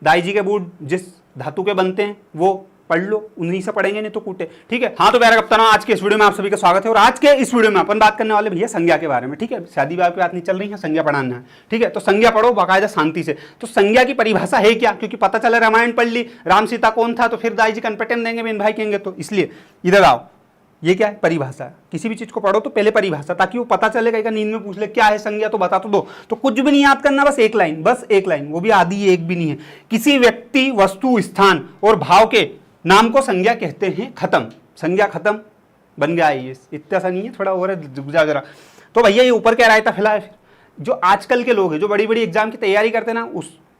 दाई जी के बूट जिस धातु के बनते हैं वो पढ़ लो, उन्हीं से पढ़ेंगे नहीं तो कूटे। ठीक है। हाँ तो प्यारे कप्तान, आज के इस वीडियो में आप सभी का स्वागत है। और आज के इस वीडियो में अपन बात करने वाले भैया संज्ञा के बारे में। ठीक है, शादी विवाह की बात नहीं चल रही है, संज्ञा पढ़ाना है। ठीक है, तो संज्ञा पढ़ो बाकायदा शांति से। तो संज्ञा की परिभाषा है क्या, क्योंकि पता चला रामायण पढ़ ली, राम सीता कौन था, तो फिर दाई जी कन्फर्टेन देंगे बहन भाई कहेंगे, तो इसलिए इधर आओ। ये क्या है, परिभाषा। किसी भी चीज को पढ़ो तो पहले परिभाषा, ताकि वो पता चले। कहीं नींद में पूछ ले क्या है संज्ञा, तो बता तो दो। तो कुछ भी नहीं याद करना, बस एक लाइन, बस एक लाइन, वो भी आधी एक भी नहीं है। किसी व्यक्ति, वस्तु, स्थान और भाव के नाम को संज्ञा कहते हैं। खत्म, संज्ञा खत्म, बन गया ये। इतना सा नहीं है, थोड़ा और जरा। तो भैया ये ऊपर क्या रायता फैला है, जो आजकल के लोग हैं जो बड़ी बड़ी एग्जाम की तैयारी करते हैं ना,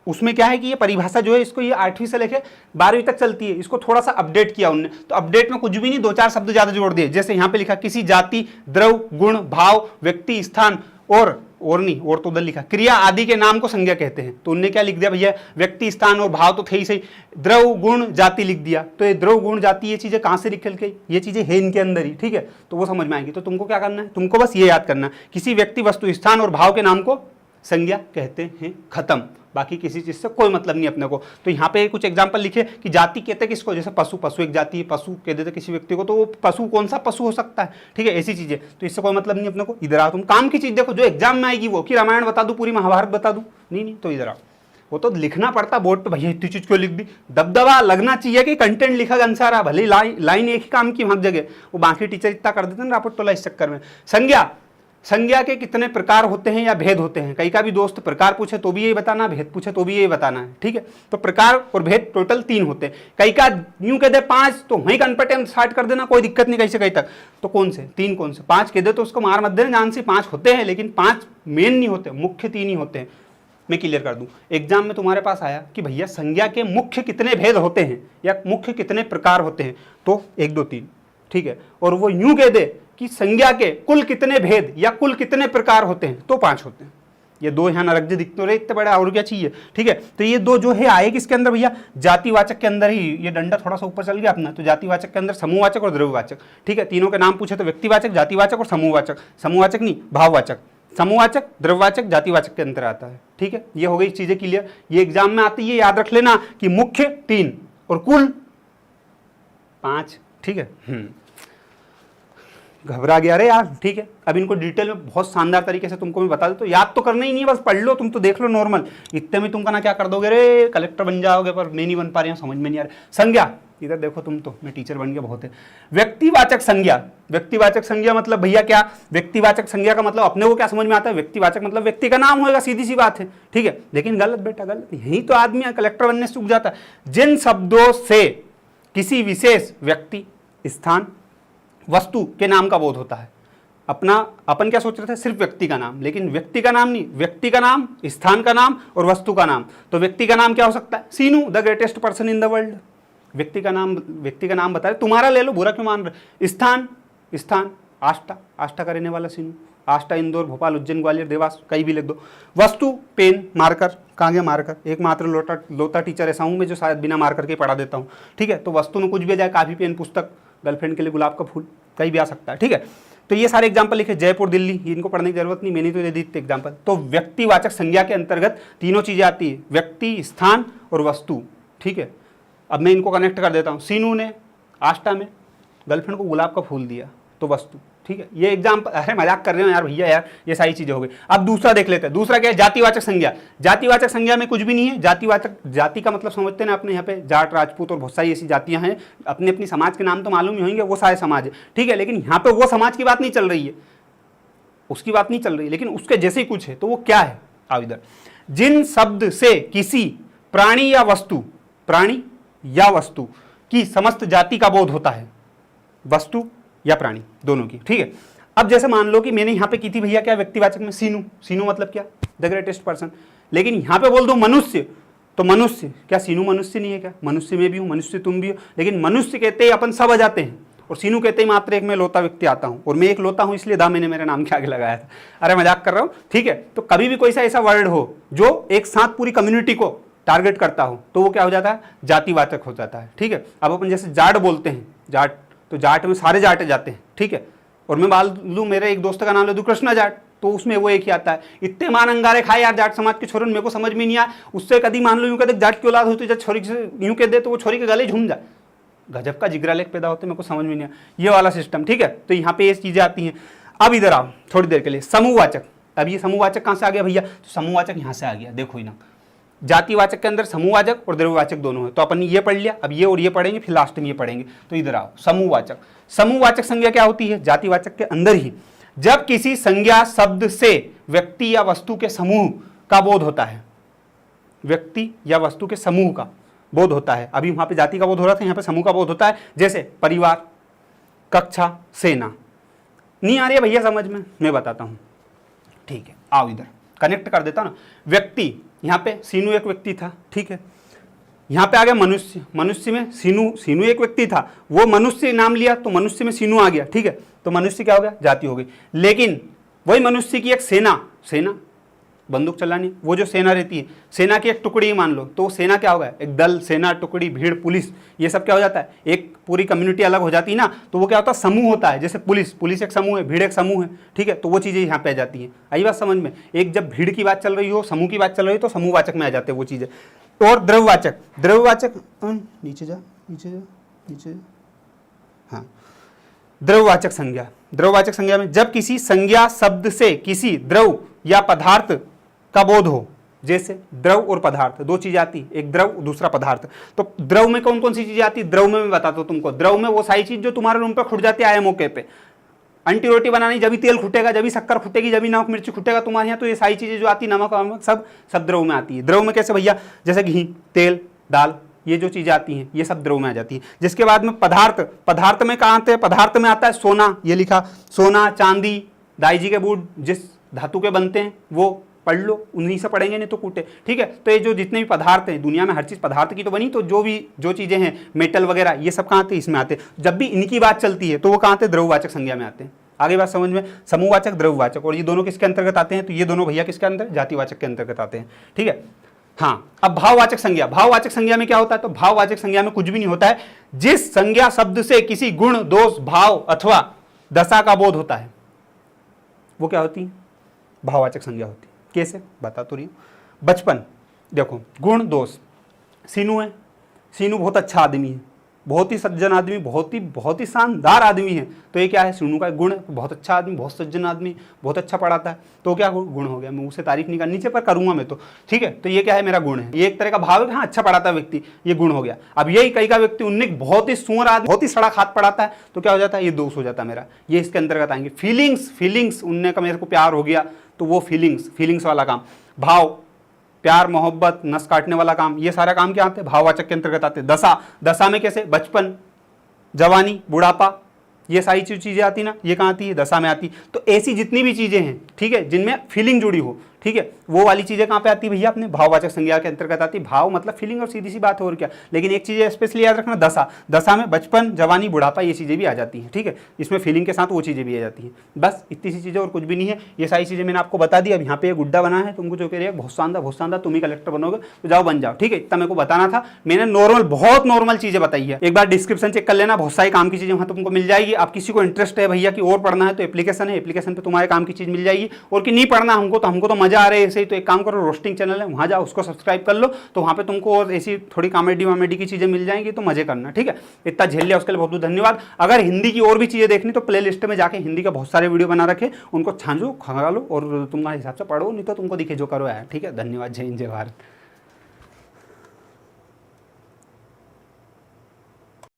उसमें क्या है कि ये परिभाषा जो है इसको ये 8वीं से लेकर 12वीं तक चलती है। इसको थोड़ा सा अपडेट किया उन्होंने, तो अपडेट में कुछ भी नहीं, 2-4 शब्द ज्यादा जोड़ दिए। जैसे यहाँ पे लिखा किसी जाति, द्रव, गुण, भाव, व्यक्ति, स्थान और नहीं, और तो उधर लिखा क्रिया आदि के नाम को संज्ञा कहते हैं। तो उनने क्या लिख दिया भैया, व्यक्ति, स्थान और भाव तो थे ही सही, द्रव, गुण, जाति लिख दिया। तो ये द्रव, गुण, जाति ये चीजें कहाँ से निकल गई, ये चीजें है इनके अंदर ही। ठीक है, तो वो समझ में आएंगी। तो तुमको क्या करना है, तुमको बस ये याद करना है, किसी व्यक्ति, वस्तु, स्थान और भाव के नाम को संज्ञा कहते हैं। खत्म, बाकी किसी चीज से कोई मतलब नहीं अपने को। तो यहाँ पे कुछ एग्जांपल लिखे कि जाति कहते किसको, जैसे पशु, पशु एक जाति है, पशु कह देते किसी व्यक्ति को, तो वो पशु कौन सा पशु हो सकता है। ठीक है, ऐसी चीजें, तो इससे कोई मतलब नहीं अपने को। इधर आओ, तुम काम की चीज देखो जो एग्जाम में आएगी, वो कि रामायण बता दूं, पूरी महाभारत बता दूं, नहीं, तो इधर आओ। वो तो लिखना पड़ता बोर्ड पे, भैया इतनी चीज क्यों लिख दी। दबदबा लगना चाहिए कि कंटेंट लिखा गंसारा, भले लाइन एक ही काम की हर जगह, वो बाकी टीचर इतना कर देते हैं ना रापट टोला इस चक्कर में। संज्ञा के कितने प्रकार होते हैं या भेद होते हैं। कई का भी दोस्त प्रकार पूछे तो भी यही बताना, भेद पूछे तो भी यही बताना है। ठीक है, तो प्रकार और भेद टोटल 3 होते हैं। कई का यूं कह दे 5, तो वहीं कन्फर्टेंट स्टार्ट कर देना, कोई दिक्कत नहीं कहीं से कहीं तक। तो कौन से 3, कौन से 5 कह दे तो उसको मार मत देना, जान से 5 होते हैं, लेकिन 5 मेन नहीं होते, मुख्य 3 ही होते हैं। मैं क्लियर कर दूं, एग्जाम में तुम्हारे पास आया कि भैया संज्ञा के मुख्य कितने भेद होते हैं या मुख्य कितने प्रकार होते हैं, तो 1, 2, 3। ठीक है, और वो यूं कह दे कि संज्ञा के कुल कितने भेद या कुल कितने प्रकार होते हैं, तो 5 होते हैं। ये 2 यहाँ नरक दिख तो रहे इतने बड़े, और क्या चाहिए। ठीक है, तो ये 2 जो है आए किसके अंदर भैया, जातिवाचक के अंदर ही। ये डंडा थोड़ा सा ऊपर चल गया अपना, तो जातिवाचक के अंदर समूहवाचक और द्रव्यवाचक। ठीक है, तीनों के नाम पूछे तो व्यक्तिवाचक, जातिवाचक और समूहवाचक। समूहवाचक नहीं, भाववाचक। समूहवाचक, द्रव्यवाचक, जातिवाचक के अंदर आता है। ठीक है, ये हो गई चीजें क्लियर। ये एग्जाम में आती है, याद रख लेना कि मुख्य 3 और कुल 5। ठीक है, घबरा गया रे यार। ठीक है, अब इनको डिटेल में बहुत शानदार तरीके से तुमको मैं बता दूं, तो याद तो करना ही नहीं है, बस पढ़ लो, तुम तो देख लो नॉर्मल। इतने में तुम ना क्या कर दोगे रे, कलेक्टर बन जाओगे, पर मैं नहीं बन पा रही हूँ, समझ में नहीं आ रहा। संज्ञा, इधर देखो तुम तो, मैं टीचर बन गया बहुत है। व्यक्तिवाचक संज्ञा, व्यक्तिवाचक संज्ञा मतलब भैया क्या, व्यक्तिवाचक संज्ञा का मतलब अपने को क्या समझ में आता है, व्यक्तिवाचक मतलब व्यक्ति का नाम होगा, सीधी सी बात है। ठीक है, लेकिन गलत बेटा गलत, यही तो आदमी कलेक्टर बनने से उग जाता है। जिन शब्दों से किसी विशेष व्यक्ति, स्थान, वस्तु के नाम का बोध होता है। अपन क्या सोच रहे थे, सिर्फ व्यक्ति का नाम, लेकिन व्यक्ति का नाम नहीं, व्यक्ति का नाम, स्थान का नाम और वस्तु का नाम। तो व्यक्ति का नाम क्या हो सकता है, Seenu, the greatest person in the world. व्यक्ति का नाम बता रहे, तुम्हारा ले लो, बुरा क्यों मान रहे। स्थान आष्टा का रहने वाला सीनू, आष्टा, इंदौर, भोपाल, उज्जैन, ग्वालियर, देवास, कहीं भी लिख दो। वस्तु पेन, मार्कर, कहाँ गया मार्कर, एकमात्र लोता टीचर ऐसा हूँ मैं जो शायद बिना मार्कर के पढ़ा देता हूँ। ठीक है, तो वस्तु में कुछ भी आ जाए, काफी, पेन, पुस्तक, गर्लफ्रेंड के लिए गुलाब का फूल, कहीं भी आ सकता है। ठीक है, तो ये सारे एग्जांपल लिखे, जयपुर, दिल्ली, इनको पढ़ने की जरूरत नहीं, मैंने तो दे दी एग्जांपल। तो व्यक्तिवाचक संज्ञा के अंतर्गत तीनों चीजें आती है, व्यक्ति, स्थान और वस्तु। ठीक है, अब मैं इनको कनेक्ट कर देता हूँ। सीनू ने आष्टा में गर्लफ्रेंड को गुलाब का फूल दिया, तो वस्तु। ठीक है, ये एग्जाम्पल, अरे मजाक कर रहे हो यार भैया यार, ये सारी चीजें हो गई। अब दूसरा देख लेते हैं, दूसरा क्या है, जातिवाचक संज्ञा। जातिवाचक संज्ञा में कुछ भी नहीं है। जातिवाचक, जाति का मतलब समझते हैं ना अपने यहाँ पे, जाट, राजपूत और बहुत सारी ऐसी जातियां हैं, अपनी अपनी समाज के नाम तो मालूम ही होंगे, वो सारे समाज है। ठीक है, लेकिन यहाँ पे वो समाज की बात नहीं चल रही है, उसकी बात नहीं चल रही, लेकिन उसके जैसे ही कुछ है, तो वो क्या है, आओ इधर। जिन शब्द से किसी प्राणी या वस्तु की समस्त जाति का बोध होता है, वस्तु या प्राणी दोनों की। ठीक है, अब जैसे मान लो कि मैंने यहाँ पे की थी भैया क्या, व्यक्तिवाचक में सीनू मतलब क्या, द ग्रेटेस्ट पर्सन। लेकिन यहाँ पे बोल दो मनुष्य, तो मनुष्य क्या, सीनू मनुष्य नहीं है क्या, मनुष्य में भी हूँ, मनुष्य तुम भी हो, लेकिन मनुष्य कहते ही अपन सब आ जाते हैं, और सीनू कहते ही मात्र एक मैं लोता व्यक्ति आता हूँ, और मैं एक लोता हूँ इसलिए मैंने मेरे नाम के आगे लगाया था। अरे मजाक कर रहा हूँ। ठीक है, तो कभी भी कोई सा ऐसा वर्ड हो जो एक साथ पूरी कम्युनिटी को टारगेट करता हो, तो वो क्या हो जाता है, जातिवाचक हो जाता है। ठीक है, अब अपन जैसे जाट बोलते हैं, जाट, तो जाट में सारे जाट जाते हैं। ठीक है, और मैं मान लूँ मेरे एक दोस्त का नाम ले दूँ कृष्णा जाट, तो उसमें वो एक ही आता है। इतने मान अंगारे खाए यार जाट समाज के छोरे, मेरे को समझ में नहीं आया। उससे कभी मान लो यूं कहते जाट की औलाद होती, जब छोरी से यूं कह दे तो वो छोरी के गले झूम जाए। गजब का जिगरा लेख पैदा होते, मेरे को समझ में नहीं आया ये वाला सिस्टम, ठीक है। तो यहाँ पे ये चीजें आती हैं। अब इधर आओ थोड़ी देर के लिए, समूहवाचक। अब ये समूहवाचक कहाँ से आ गया भैया? तो समूहवाचक यहाँ से आ गया, देखो ही ना। जातिवाचक के अंदर समूहवाचक और द्रव्यवाचक दोनों है, तो अपन ने ये पढ़ लिया। अब ये और ये पढ़ेंगे, फिर लास्ट में ये पढ़ेंगे। तो इधर आओ, समूहवाचक। समूहवाचक संज्ञा क्या होती है? जातिवाचक के अंदर ही जब किसी संज्ञा शब्द से व्यक्ति या वस्तु के समूह का बोध होता है, व्यक्ति या वस्तु के समूह का बोध होता है। अभी वहां पे जाति का बोध हो रहा था, यहाँ पे समूह का बोध होता है। जैसे परिवार, कक्षा, सेना। नहीं आ रही है भैया समझ में? मैं बताता हूं, ठीक है। आओ इधर कनेक्ट कर देता ना। व्यक्ति, यहाँ पे सीनू एक व्यक्ति था, ठीक है। यहाँ पे आ गया मनुष्य, मनुष्य में सीनू एक व्यक्ति था, वो मनुष्य नाम लिया तो मनुष्य में सीनू आ गया, ठीक है। तो मनुष्य क्या हो गया? जाति हो गई। लेकिन वही मनुष्य की एक सेना बंदूक चलानी, वो जो सेना रहती है, सेना की एक टुकड़ी मान लो, तो सेना क्या होगा? एक दल, सेना, टुकड़ी, भीड़, पुलिस, ये सब क्या हो जाता है? एक पूरी कम्युनिटी अलग हो जाती है ना, तो वो क्या होता है? समूह होता है। जैसे पुलिस एक समूह है, भीड़ एक समूह है, ठीक है। तो वो चीज़ें यहाँ पे आ जाती हैं। आई बात समझ में? एक जब भीड़ की बात चल रही हो, समूह की बात चल रही हो, तो समूहवाचक में आ जाते हैं वो चीज़ें। और द्रव्यवाचक नीचे जा, हाँ। द्रव्यवाचक संज्ञा में जब किसी संज्ञा शब्द से किसी द्रव या पदार्थ का बोध हो, जैसे द्रव और पदार्थ दो चीजें आती, एक द्रव दूसरा पदार्थ। तो द्रव में कौन कौन सी चीजें आती? द्रव में मैं बताता हूं तुमको। द्रव में वो सारी चीज जो तुम्हारे रूम पे खुट जाती है आए मौके पे। अंटी रोटी बनानी, जब भी तेल खुटेगा, जब भी शक्कर खुटेगी, जब भी नमक मिर्ची खुटेगा तुम्हारे यहाँ, तो ये सारी चीजें जो आती, नमक सब द्रव में आती है। द्रव में कैसे भैया? जैसे घी, तेल, दाल, ये जो चीजें आती हैं, ये सब द्रव में आ जाती है। जिसके बाद में पदार्थ में कहाँ आते हैं? पदार्थ में आता है सोना, ये लिखा, सोना, चांदी, दाई जी के बूट जिस धातु के बनते हैं वो पढ़ लो, उन्हीं से पढ़ेंगे नहीं तो कूटे, ठीक है। तो ये जो जितने भी पदार्थ हैं दुनिया में, हर चीज पदार्थ की तो बनी, तो जो चीजें हैं मेटल वगैरह, ये सब कहाँ आते हैं? इसमें आते हैं। जब भी इनकी बात चलती है तो वो कहाँ आते हैं? द्रव्यवाचक संज्ञा में आते हैं। आगे बात समझ में? समूहवाचक, द्रव्यवाचक, और ये दोनों किसके अंतर्गत आते हैं? तो ये दोनों भैया किसके अंदर? जातिवाचक के अंतर्गत आते हैं, ठीक है। हाँ, अब भाववाचक संज्ञा में क्या होता है? तो भाववाचक संज्ञा में कुछ भी नहीं होता है। जिस संज्ञा शब्द से किसी गुण, दोष, भाव अथवा दशा का बोध होता है, वो क्या होती है? भाववाचक संज्ञा होती है। कैसे? बता तो रही हूं। बचपन, देखो, गुण, दोष, सीनू है, सीनू बहुत अच्छा आदमी है, बहुत ही सज्जन आदमी, बहुत ही शानदार आदमी है। तो ये क्या है? सीनू का गुण है, बहुत अच्छा आदमी, बहुत सज्जन आदमी, बहुत अच्छा पढ़ाता है। तो क्या गुण हो गया? मैं उसे तारीफ नहीं कर, नीचे पर करूंगा मैं तो, ठीक है। तो ये क्या है? मेरा गुण है। ये एक तरह का भाव है कि हाँ अच्छा पढ़ाता है व्यक्ति, ये गुण हो गया। अब यही कई का व्यक्ति उन्ने बहुत ही सुअर आदमी, बहुत ही सड़क हाथ पढ़ाता है, तो क्या हो जाता है? ये दोष हो जाता है मेरा। ये इसके अंतर्गत आएंगे। फीलिंग्स, उनने का मेरे को प्यार हो गया, तो वो फीलिंग्स वाला काम। भाव, प्यार, मोहब्बत, नस काटने वाला काम, ये सारा काम क्या आते हैं? भाववाचक के अंतर्गत आते हैं। दशा में कैसे? बचपन, जवानी, बुढ़ापा, ये सारी चीजें आती ना, ये कहाँ आती है? दशा में आती। तो ऐसी जितनी भी चीजें हैं, ठीक है, जिनमें फीलिंग जुड़ी हो, ठीक है, वो वाली चीजें कहाँ पे आती है भैया? अपने भाववाचक संज्ञा के अंतर्गत आती है। भाव मतलब फीलिंग, और सीधी सी बात है और क्या। लेकिन एक चीज स्पेशली याद रखना, दशा में बचपन, जवानी, बुढ़ापा, ये चीजें भी आ जाती हैं, ठीक है। इसमें फीलिंग के साथ वो चीजें भी आ जाती हैं। बस इतनी सी चीजें और कुछ भी नहीं है। ये सारी चीजें मैंने आपको बता दी। अब यहाँ पे गुड्डा बना है, तुमको जो कह रही है बहुत शानदार, तुम ही कलेक्टर बनोगे, तो जाओ बन जाओ, ठीक है। इतना मेरे को बताना था। मैंने बहुत नॉर्मल चीजें बताई है। एक बार डिस्क्रिप्शन चेक कर लेना, बहुत सारी काम की चीजें वहाँ तुमको मिल जाएगी। आप किसी को इंटरेस्ट है भैया कि और पढ़ना है, तो एप्लीकेशन है, एप्लीकेशन पे तुम्हारे काम की चीज मिल जाएगी। और कि नहीं पढ़ना हमको तो मजा आ रहा है ऐसे ही, तो एक काम करो, रोस्टिंग चैनल है, वहां जाओ, उसको सब्सक्राइब कर लो, तो वहां पे तुमको और ऐसी थोड़ी कॉमेडी की चीजें मिल जाएंगी, तो मजे करना, ठीक है। इतना झेल लिया उसके लिए बहुत बहुत धन्यवाद। अगर हिंदी की और भी चीजें देखनी तो प्ले लिस्ट में जाके हिंदी का बहुत सारे वीडियो बना रखे, उनको छांझो, खंगा लो और तुम्हारे हिसाब से पढ़ो, नहीं तो तुमको दिखे जो करो यार, ठीक है। धन्यवाद। जय हिंद, जय भारत।